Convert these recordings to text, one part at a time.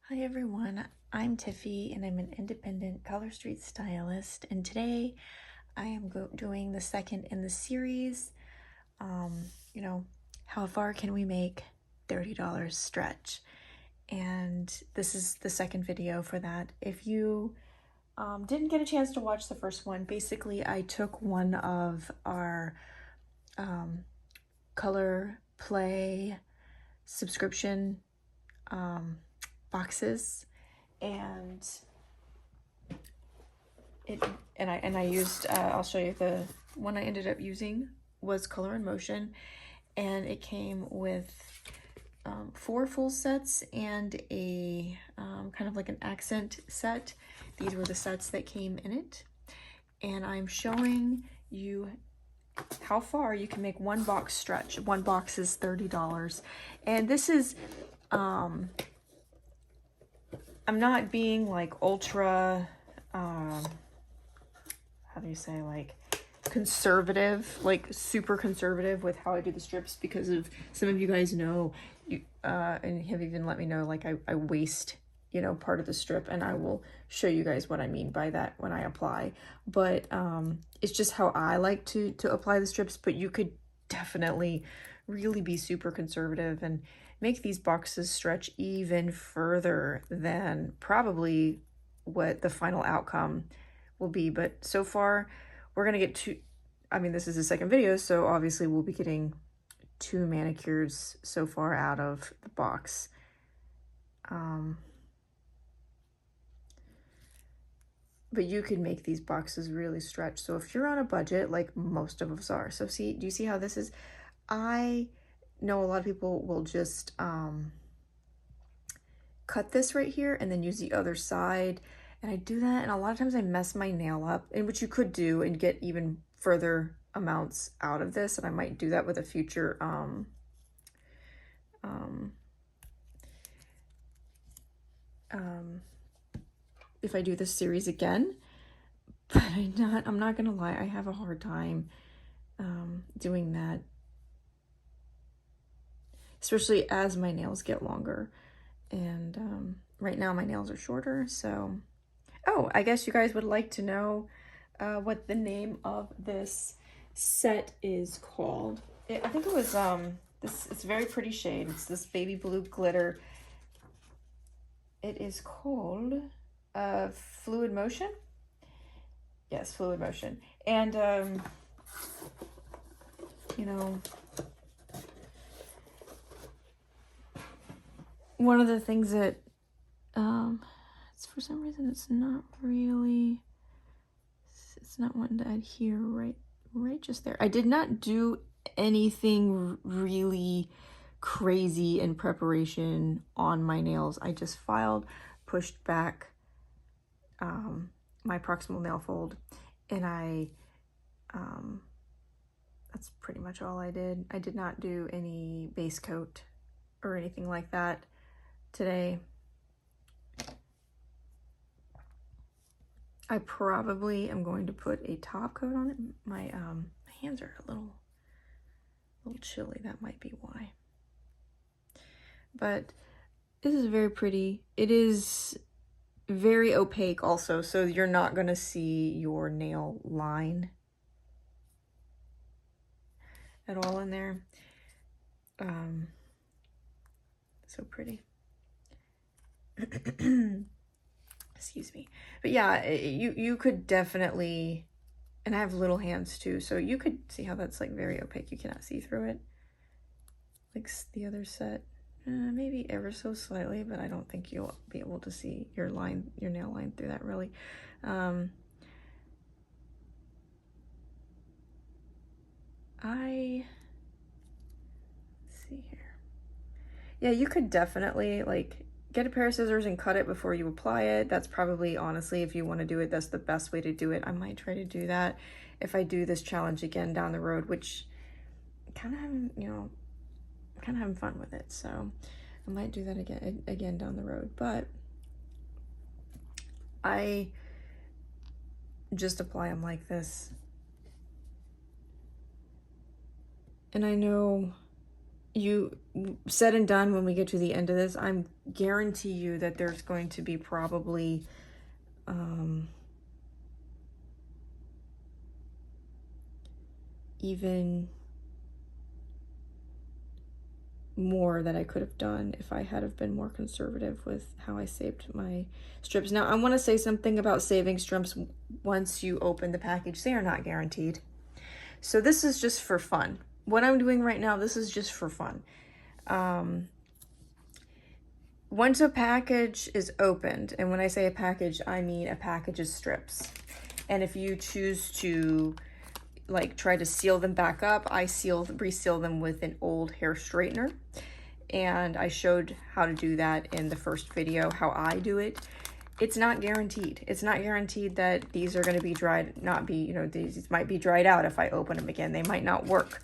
Hi everyone, I'm Tiffy and I'm an independent color street stylist, and today I am doing the second in the series, you know, how far can we make $30 stretch? And this is the second video for that. If you didn't get a chance to watch the first one, basically I took one of our color play subscription boxes, and I used I'll show you the one I ended up using was Color in Motion, and it came with 4 full sets and a kind of like an accent set. These were the sets that came in it, and I'm showing you how far you can make one box stretch. One box is $30, and this is I'm not being like ultra how do you say, like conservative, like super conservative with how I do the strips, because of some of you guys know and have even let me know, like I waste, you know, part of the strip, and I will show you guys what I mean by that when I apply. But it's just how I like to apply the strips, but you could definitely really be super conservative and make these boxes stretch even further than probably what the final outcome will be. But so far we're gonna get two, I mean, this is the second video, so obviously we'll be getting 2 manicures so far out of the box. But you could make these boxes really stretch. So if you're on a budget, like most of us are, so see, do you see how this is? I know a lot of people will just cut this right here and then use the other side, and I do that, and a lot of times I mess my nail up, and which you could do and get even further amounts out of this, and I might do that with a future if I do this series again. But I'm not gonna lie, I have a hard time doing that, especially as my nails get longer. And right now my nails are shorter, so oh, I guess you guys would like to know what the name of this set is called. I think it was this, it's a very pretty shade. It's this baby blue glitter. It is called Fluid Motion. Yes, Fluid Motion. And you know, one of the things that it's, for some reason it's not wanting to adhere right just there. I did not do anything really crazy in preparation on my nails. I just filed, pushed back my proximal nail fold, and that's pretty much all I did. I did not do any base coat or anything like that today. I probably am going to put a top coat on it. My hands are a little chilly, that might be why. But this is very pretty. It is very opaque also, so you're not gonna see your nail line at all in there. So pretty. Excuse me. But yeah, you could definitely, and I have little hands too, so you could see how that's like very opaque. You cannot see through it like the other set. Maybe ever so slightly, but I don't think you'll be able to see your nail line through that really. Let's see here. Yeah, you could definitely like get a pair of scissors and cut it before you apply it. That's probably, honestly, if you want to do it, that's the best way to do it. I might try to do that if I do this challenge again down the road, which kind of having, you know, kind of having fun with it, so I might do that again down the road. But I just apply them like this, and I know you said and done, when we get to the end of this, I'm guarantee you that there's going to be probably even more that I could have done if I had have been more conservative with how I saved my strips. Now, I want to say something about saving strips once you open the package. They are not guaranteed. So this is just for fun. What I'm doing right now, this is just for fun. Once a package is opened, and when I say a package, I mean a package of strips. And if you choose to like try to seal them back up, I reseal them with an old hair straightener. And I showed how to do that in the first video, how I do it. It's not guaranteed. It's not guaranteed that these are going to be dried, these might be dried out if I open them again. They might not work.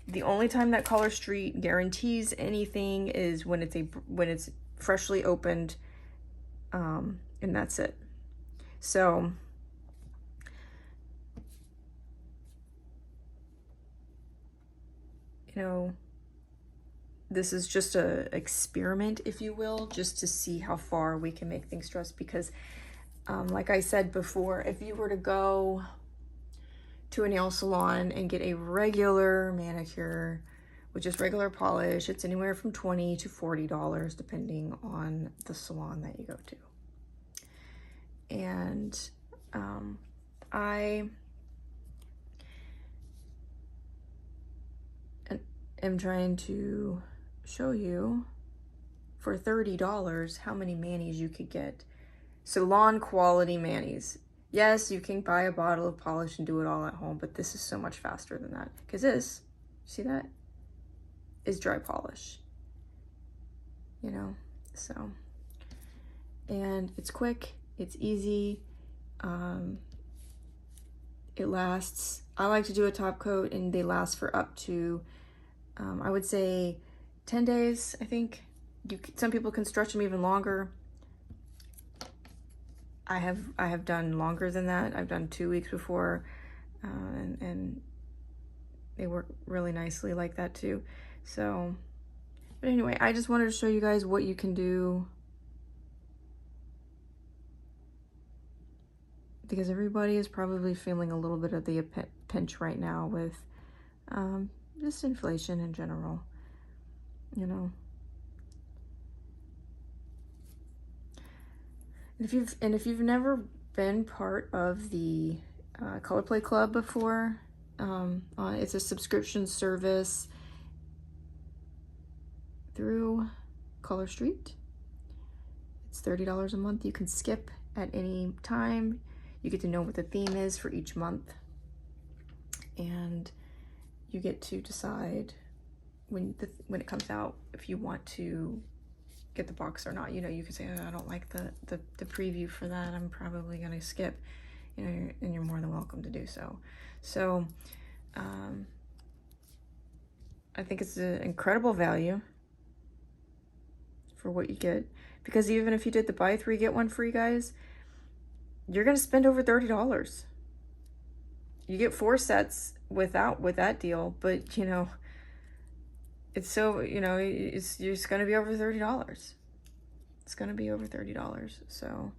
The only time that Color Street guarantees anything is when it's freshly opened, and that's it. So this is just a experiment, if you will, just to see how far we can make things dress. Because like I said before, if you were to go to a nail salon and get a regular manicure, which is regular polish, it's anywhere from $20 to $40 depending on the salon that you go to. And I am trying to show you for $30 how many manis you could get. Salon quality manis. Yes, you can buy a bottle of polish and do it all at home, but this is so much faster than that. Because this, see that, is dry polish. So. And it's quick, it's easy, it lasts. I like to do a top coat and they last for up to, I would say 10 days, I think. Some people can stretch them even longer. I have done longer than that. I've done 2 weeks before, and they work really nicely like that too. So, but anyway, I just wanted to show you guys what you can do, because everybody is probably feeling a little bit of the pinch right now with just inflation in general, And if you've never been part of the Color Play Club before, it's a subscription service through Color Street. It's $30 a month. You can skip at any time. You get to know what the theme is for each month, and you get to decide when it comes out if you want to get the box or not. You can say, oh, I don't like the preview for that, I'm probably gonna skip, and you're more than welcome to do so. So I think it's an incredible value for what you get, because even if you did the buy 3 get 1 free, guys, you're gonna spend over $30. You get 4 sets with that deal, but it's so, it's just gonna be over $30. It's gonna be over $30. So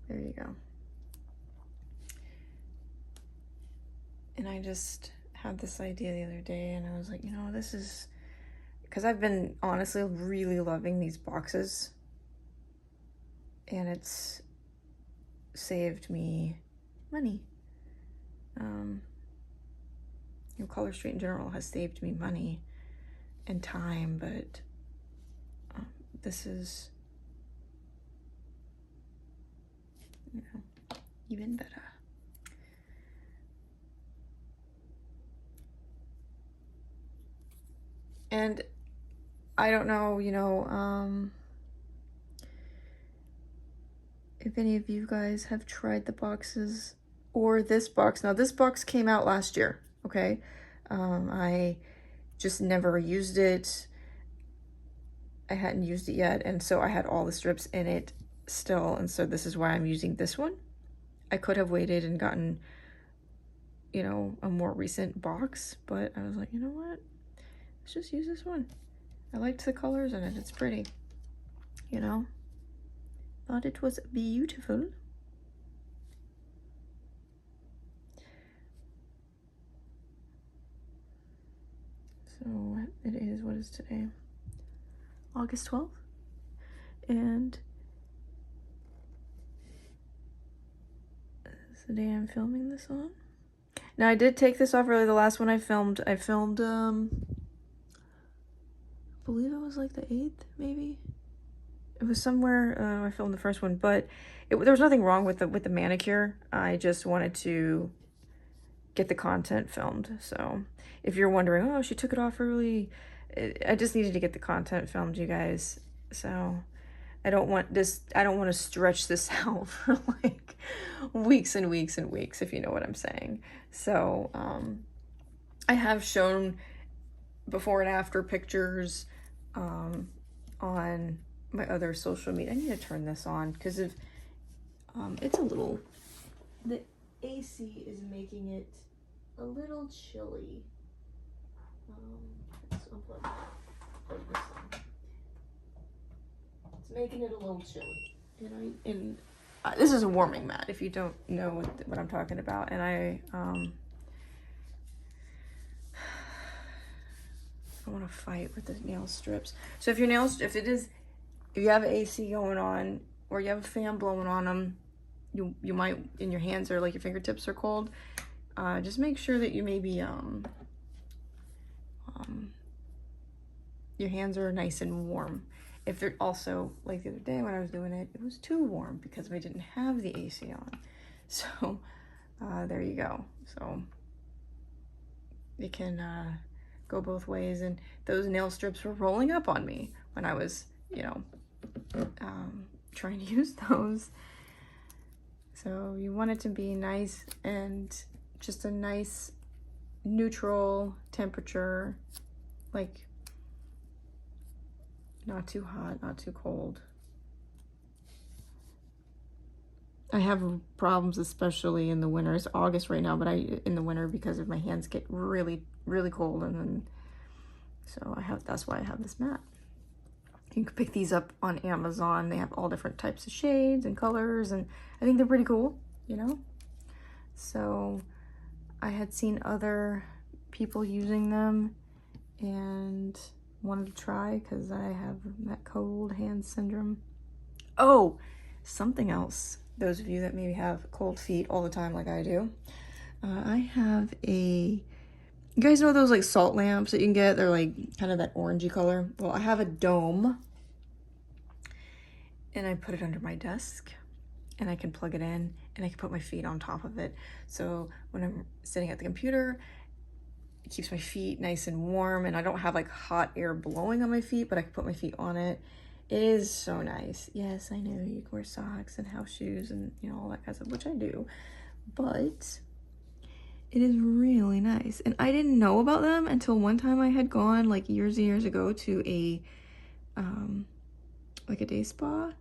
there you go. And I just had this idea the other day, and I was like, this is, because I've been honestly really loving these boxes, and it's saved me money. Color Street in general has saved me money and time, but this is even better. And I don't know, if any of you guys have tried the boxes or this box. Now, this box came out last year, okay? I just never used it. I hadn't used it yet, and so I had all the strips in it still, and so this is why I'm using this one. I could have waited and gotten, a more recent box, but I was like, you know what? Let's just use this one. I liked the colors in it. It's pretty, you know. Thought it was beautiful. So it is, what is today? August 12th. And this is the day I'm filming this on. Now I did take this off early. The last one I filmed I believe it was like the 8th, maybe. It was somewhere, I filmed the first one, but there was nothing wrong with the manicure. I just wanted to get the content filmed. So if you're wondering, oh, she took it off early, I just needed to get the content filmed, you guys. So I don't want to stretch this out for like weeks and weeks and weeks, if you know what I'm saying. So I have shown before and after pictures on my other social media. I need to turn this on because if it's a little, the AC is making it a little chilly. Let's unplug this thing. It's making it a little chilly, and this is a warming mat, if you don't know what I'm talking about. And I want to fight with the nail strips. So if you have AC going on or you have a fan blowing on them, you might, and your hands are like, your fingertips are cold, just make sure that you maybe your hands are nice and warm. If they're also, like the other day when I was doing it, it was too warm because I didn't have the AC on. So there you go. So it can go both ways. And those nail strips were rolling up on me when I was, you know, trying to use those. So you want it to be nice and just a nice neutral temperature, like not too hot, not too cold. I have problems, especially in the winter. It's August right now, but in the winter, because of my hands get really, really cold, and then so that's why I have this mat. You can pick these up on Amazon. They have all different types of shades and colors, and I think they're pretty cool, you know? So I had seen other people using them and wanted to try because I have that cold hand syndrome. Oh, something else. Those of you that maybe have cold feet all the time like I do. I have you guys know those like salt lamps that you can get? They're like kind of that orangey color. Well, I have a dome and I put it under my desk and I can plug it in and I can put my feet on top of it. So when I'm sitting at the computer, it keeps my feet nice and warm, and I don't have like hot air blowing on my feet, but I can put my feet on it. It is so nice. Yes, I know you can wear socks and house shoes and, you know, all that kind of stuff, which I do, but it is really nice. And I didn't know about them until one time I had gone like years and years ago to a like a day spa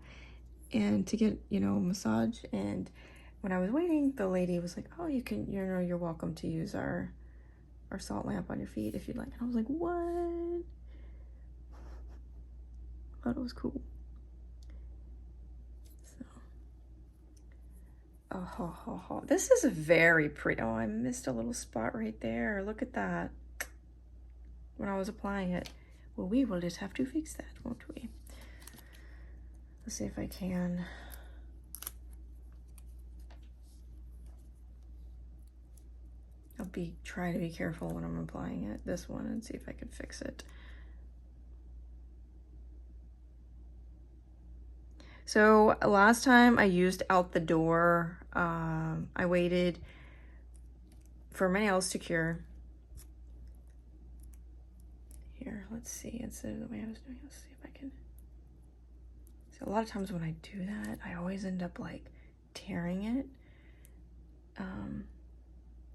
and to get, you know, a massage. And when I was waiting, the lady was like, oh, you're welcome to use our salt lamp on your feet if you'd like. And I was like, what? Thought it was cool. So, oh, this is a very pretty. Oh, I missed a little spot right there. Look at that. When I was applying it. Well, we will just have to fix that, won't we? Let's see if I can. I'll try to be careful when I'm applying it, this one, and see if I can fix it. So last time I used out the door. I waited for my nails to cure. Here, let's see, instead of the way I was doing, let's see if I can. So a lot of times when I do that, I always end up like tearing it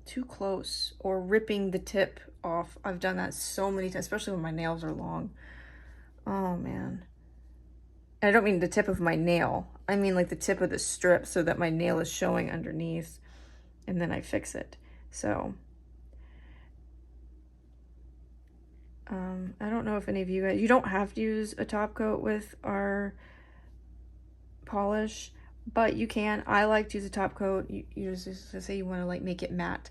too close or ripping the tip off. I've done that so many times, especially when my nails are long. Oh man. And I don't mean the tip of my nail. I mean like the tip of the strip so that my nail is showing underneath, and then I fix it. So I don't know if any of you guys, you don't have to use a top coat with our polish, but you can. I like to use a top coat. You just say you want to like make it matte,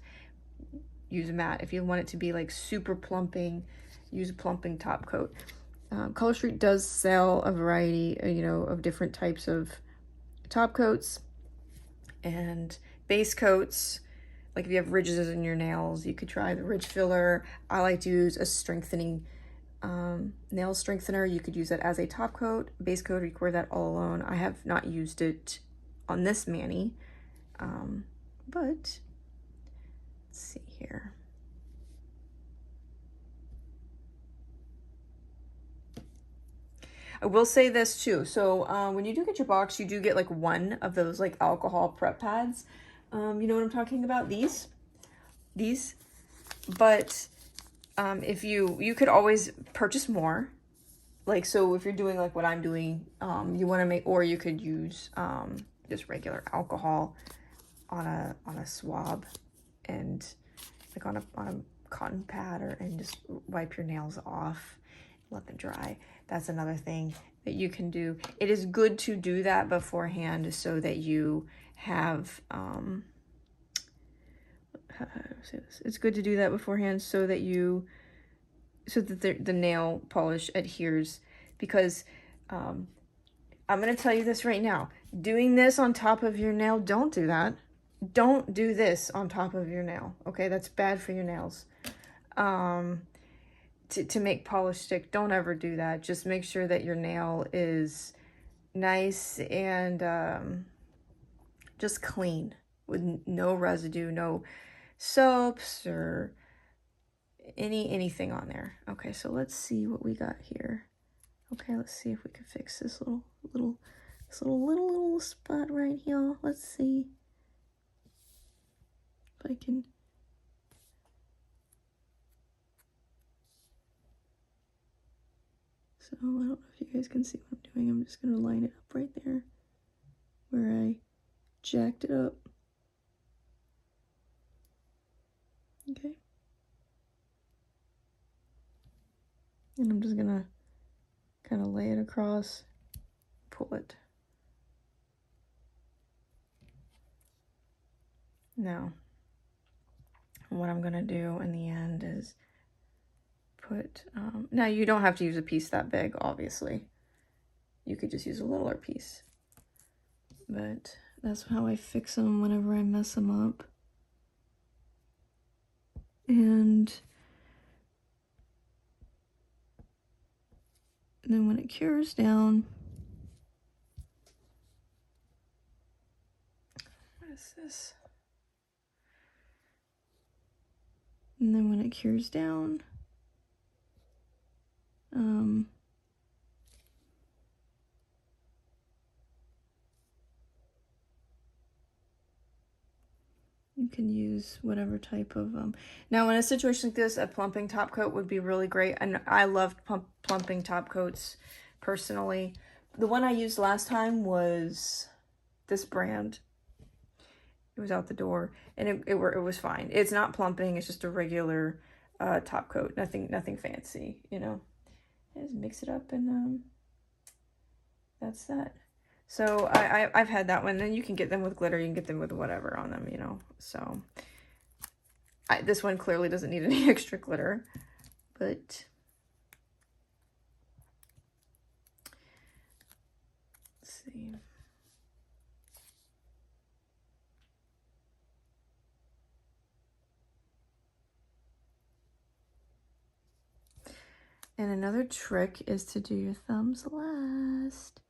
use a matte. If you want it to be like super plumping, use a plumping top coat. Color Street does sell a variety, you know, of different types of top coats and base coats. Like if you have ridges in your nails, you could try the ridge filler. I like to use a strengthening nail strengthener. You could use it as a top coat, base coat, or you could wear that all alone. I have not used it on this mani, but let's see here. I will say this too. So when you do get your box, you do get like one of those like alcohol prep pads. You know what I'm talking about? These. But if you could always purchase more. Like, so if you're doing like what I'm doing, you want to make, or you could use just regular alcohol on a swab and like on a cotton pad, and just wipe your nails off, let them dry. That's another thing that you can do. It is good to do that beforehand so that you have how do I say this? It's good to do that beforehand so that the nail polish adheres, because I'm going to tell you this right now. Doing this on top of your nail, don't do that. Don't do this on top of your nail, okay? That's bad for your nails. To make polish stick, don't ever do that. Just make sure that your nail is nice and just clean with no residue, no soaps or anything on there. Okay, so let's see what we got here. Okay, let's see if we can fix this little spot right here. Let's see if I can. So I don't know if you guys can see what I'm doing. I'm just gonna line it up right there where I jacked it up. Okay. And I'm just gonna kind of lay it across, pull it. Now, what I'm gonna do in the end is put, now you don't have to use a piece that big, obviously. You could just use a littler piece. But that's how I fix them whenever I mess them up. And then when it cures down, what is this? And then when it cures down, you can use whatever type of, now in a situation like this, a plumping top coat would be really great. And I love plumping top coats personally. The one I used last time was this brand. It was out the door, and it was fine. It's not plumping, it's just a regular top coat. Nothing fancy, you know. Just mix it up, and that's that. So I've had that one. Then you can get them with glitter, you can get them with whatever on them, you know. So this one clearly doesn't need any extra glitter, but let's see. And another trick is to do your thumbs last.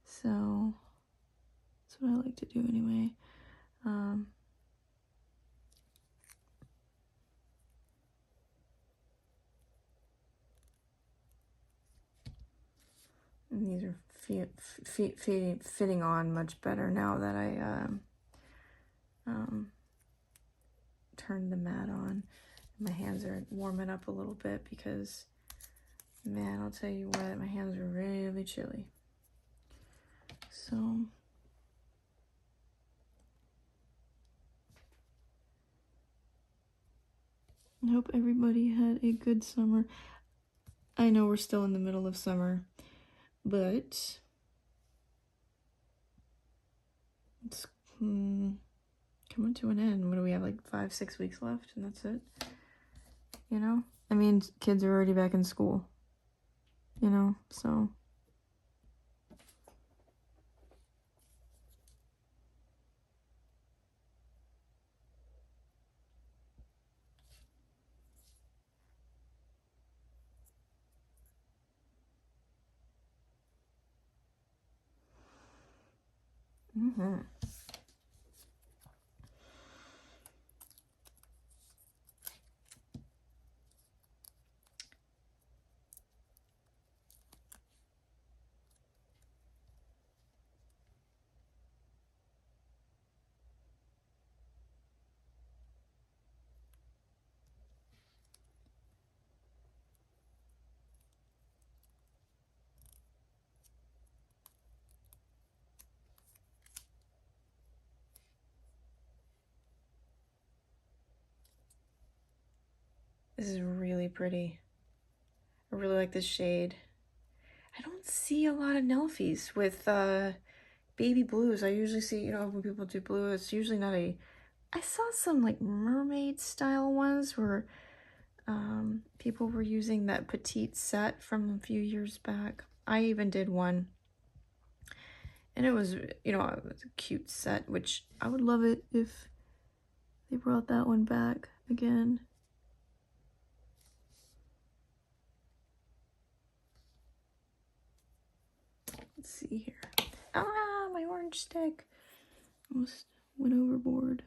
So that's what I like to do anyway. And these are fitting on much better now that I turned the mat on. My hands are warming up a little bit because, man, I'll tell you what, my hands are really chilly. So I hope everybody had a good summer. I know we're still in the middle of summer, but it's coming to an end. What do we have, like 5-6 weeks left, and that's it? You know? I mean, kids are already back in school, you know, so. This is really pretty. I really like this shade. I don't see a lot of Nelfies with baby blues. I usually see, you know, when people do blue, it's usually not a... I saw some like mermaid style ones where people were using that petite set from a few years back. I even did one. And it was, you know, it was a cute set, which I would love it if they brought that one back again. Let's see here. Ah, my orange stick. Almost went overboard.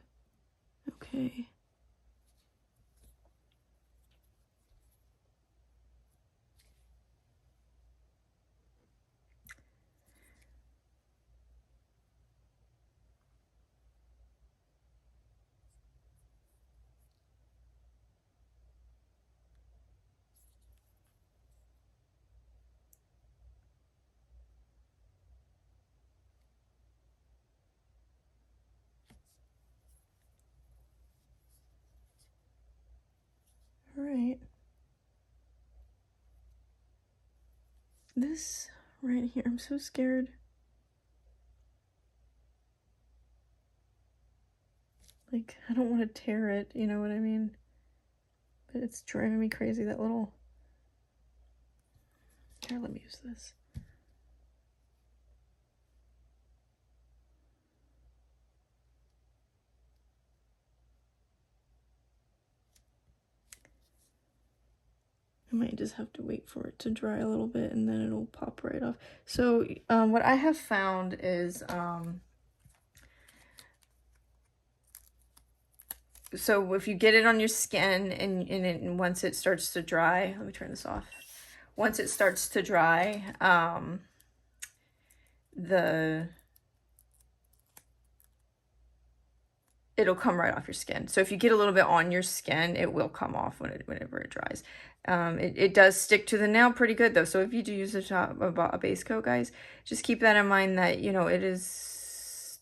Okay. All right. This right here, I'm so scared. Like, I don't want to tear it, you know what I mean? But it's driving me crazy, that little... Here, let me use this. I might just have to wait for it to dry a little bit and then it'll pop right off. So what I have found is, so if you get it on your skin and once it starts to dry, let me turn this off. Once it starts to dry, it'll come right off your skin. So if you get a little bit on your skin, it will come off whenever it dries. It does stick to the nail pretty good though. So if you do use a base coat, guys, just keep that in mind that, you know, it is,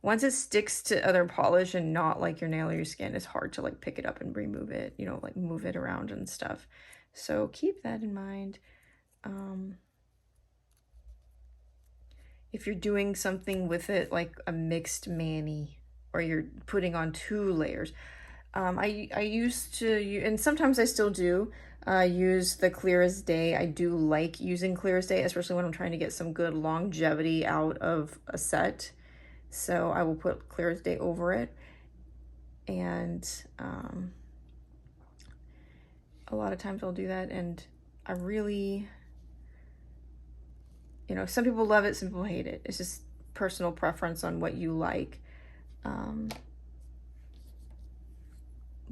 once it sticks to other polish and not like your nail or your skin, it's hard to like pick it up and remove it, you know, like move it around and stuff. So keep that in mind. If you're doing something with it, like a mixed mani, or you're putting on 2 layers. I used to, and sometimes I still do, use the Clear as Day. I do like using Clear as Day, especially when I'm trying to get some good longevity out of a set. So I will put Clear as Day over it. And a lot of times I'll do that, and I really, you know, some people love it, some people hate it. It's just personal preference on what you like.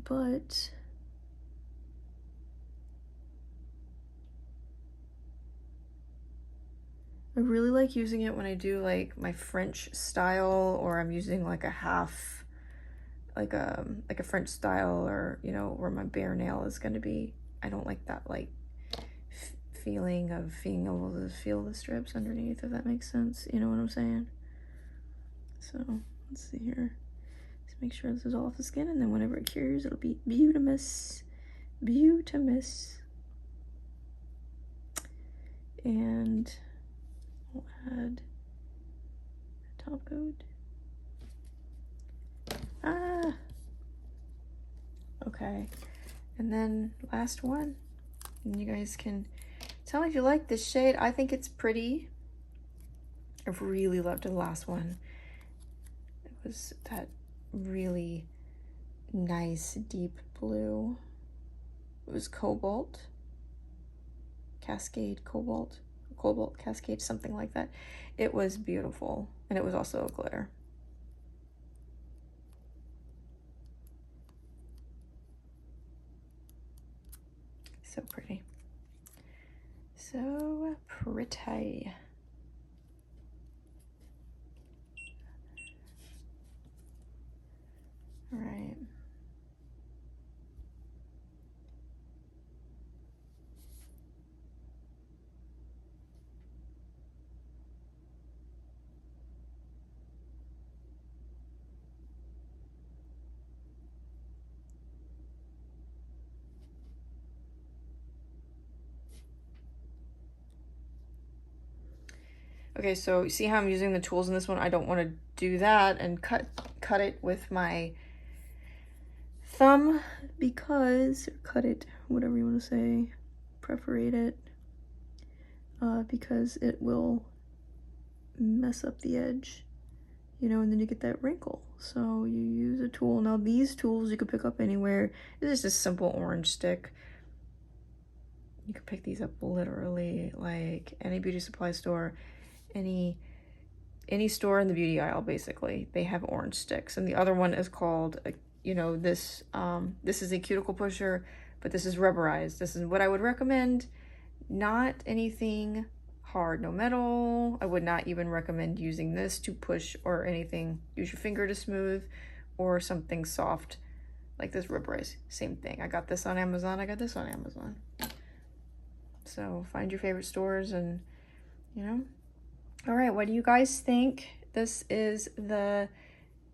But I really like using it when I do like my French style, or I'm using like a half, like a French style, or, you know, where my bare nail is going to be. I don't like that like feeling of being able to feel the strips underneath, if that makes sense. You know what I'm saying? So let's see here. Just make sure this is all off the skin, and then whenever it cures, it'll be beautimous. Beautimus. And we'll add a top coat. Ah, okay. And then last one, and you guys can tell me if you like this shade. I think it's pretty. I've really loved the last one. It was that really nice deep blue. It was cobalt, cascade, cobalt cascade, something like that. It was beautiful, and it was also a glitter. So pretty. So pretty. All right. Okay, so see how I'm using the tools in this one? I don't want to do that and cut it with my thumb because, or cut it, whatever you want to say, perforate it, because it will mess up the edge, you know, and then you get that wrinkle. So you use a tool. Now these tools you could pick up anywhere. This is just a simple orange stick. You can pick these up literally like any beauty supply store, any store in the beauty aisle. Basically they have orange sticks, and the other one is called, you know, this is a cuticle pusher, but this is rubberized. This is what I would recommend. Not anything hard, no metal. I would not even recommend using this to push or anything. Use your finger to smooth, or something soft like this rubberized. Same thing. I got this on Amazon. I got this on Amazon. So find your favorite stores, and you know. All right, what do you guys think? This is the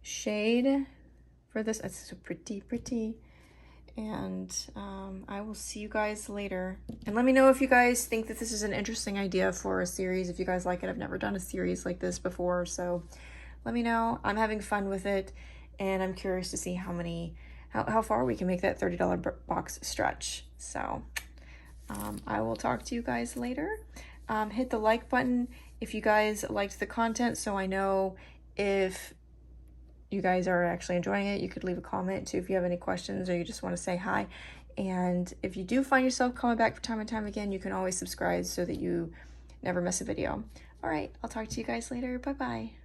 shade for this. It's so pretty. And I will see you guys later. And let me know if you guys think that this is an interesting idea for a series. If you guys like it, I've never done a series like this before. So let me know. I'm having fun with it. And I'm curious to see how far we can make that $30 box stretch. So I will talk to you guys later. Hit the like button if you guys liked the content, so I know if you guys are actually enjoying it. You could leave a comment too if you have any questions or you just want to say hi. And if you do find yourself coming back for time and time again, you can always subscribe so that you never miss a video. All right, I'll talk to you guys later. Bye-bye.